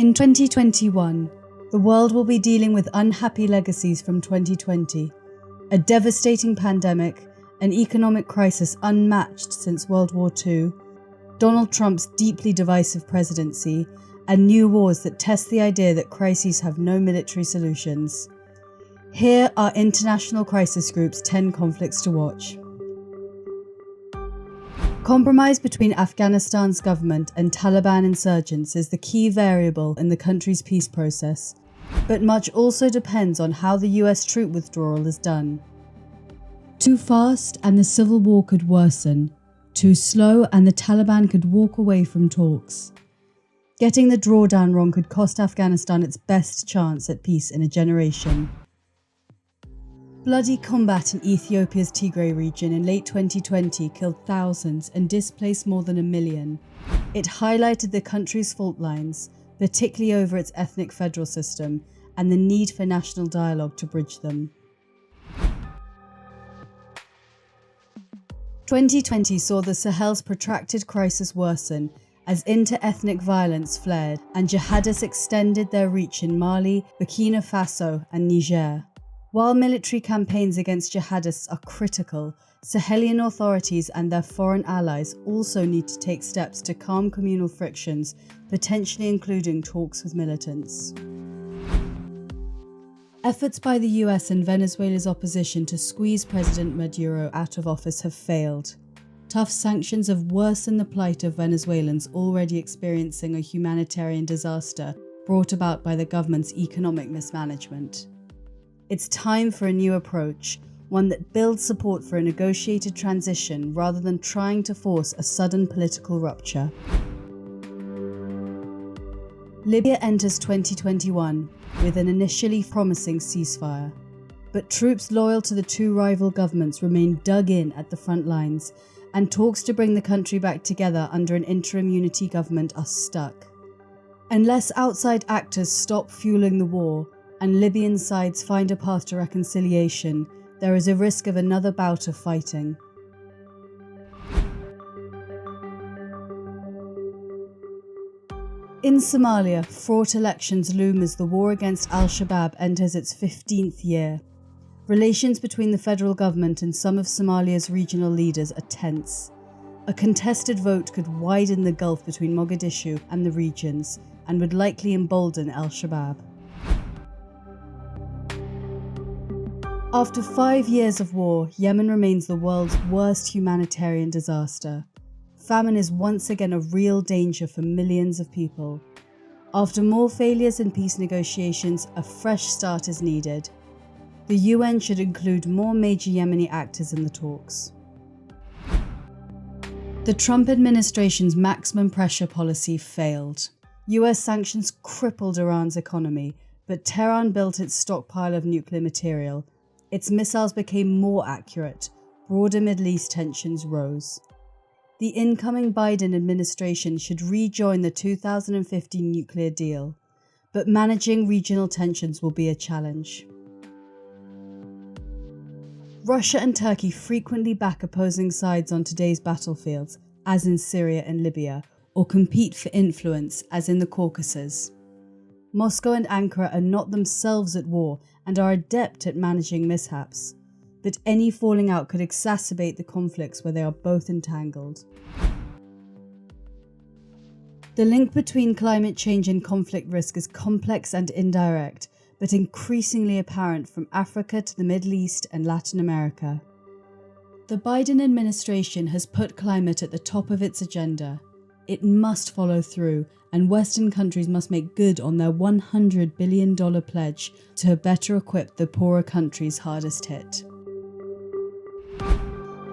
In 2021, the world will be dealing with unhappy legacies from 2020, a devastating pandemic, an economic crisis unmatched since World War II, Donald Trump's deeply divisive presidency, and new wars that test the idea that crises have no military solutions. Here are International Crisis Group's 10 conflicts to watch. Compromise between Afghanistan's government and Taliban insurgents is the key variable in the country's peace process, but much also depends on how the US troop withdrawal is done. Too fast and the civil war could worsen. Too slow and the Taliban could walk away from talks. Getting the drawdown wrong could cost Afghanistan its best chance at peace in a generation. Bloody combat in Ethiopia's Tigray region in late 2020 killed thousands and displaced more than 1 million. It highlighted the country's fault lines, particularly over its ethnic federal system, and the need for national dialogue to bridge them. 2020 saw the Sahel's protracted crisis worsen as inter-ethnic violence flared and jihadists extended their reach in Mali, Burkina Faso, and Niger. While military campaigns against jihadists are critical, Sahelian authorities and their foreign allies also need to take steps to calm communal frictions, potentially including talks with militants. Efforts by the US and Venezuela's opposition to squeeze President Maduro out of office have failed. Tough sanctions have worsened the plight of Venezuelans already experiencing a humanitarian disaster brought about by the government's economic mismanagement. It's time for a new approach, one that builds support for a negotiated transition rather than trying to force a sudden political rupture. Libya enters 2021 with an initially promising ceasefire, but troops loyal to the two rival governments remain dug in at the front lines, and talks to bring the country back together under an interim unity government are stuck. Unless outside actors stop fueling the war and Libyan sides find a path to reconciliation, there is a risk of another bout of fighting. In Somalia, fraught elections loom as the war against Al-Shabaab enters its 15th year. Relations between the federal government and some of Somalia's regional leaders are tense. A contested vote could widen the gulf between Mogadishu and the regions and would likely embolden Al-Shabaab. After 5 years of war, Yemen remains the world's worst humanitarian disaster. Famine is once again a real danger for millions of people. After more failures in peace negotiations, a fresh start is needed. The UN should include more major Yemeni actors in the talks. The Trump administration's maximum pressure policy failed. US sanctions crippled Iran's economy, but Tehran built its stockpile of nuclear material. Its missiles became more accurate. Broader Middle East tensions rose. The incoming Biden administration should rejoin the 2015 nuclear deal, but managing regional tensions will be a challenge. Russia and Turkey frequently back opposing sides on today's battlefields, as in Syria and Libya, or compete for influence, as in the Caucasus. Moscow and Ankara are not themselves at war and are adept at managing mishaps, but any falling out could exacerbate the conflicts where they are both entangled. The link between climate change and conflict risk is complex and indirect, but increasingly apparent from Africa to the Middle East and Latin America. The Biden administration has put climate at the top of its agenda. It must follow through, and Western countries must make good on their $100 billion pledge to better equip the poorer countries hardest hit.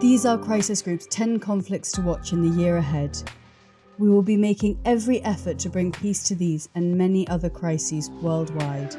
These are Crisis Group's 10 conflicts to watch in the year ahead. We will be making every effort to bring peace to these and many other crises worldwide.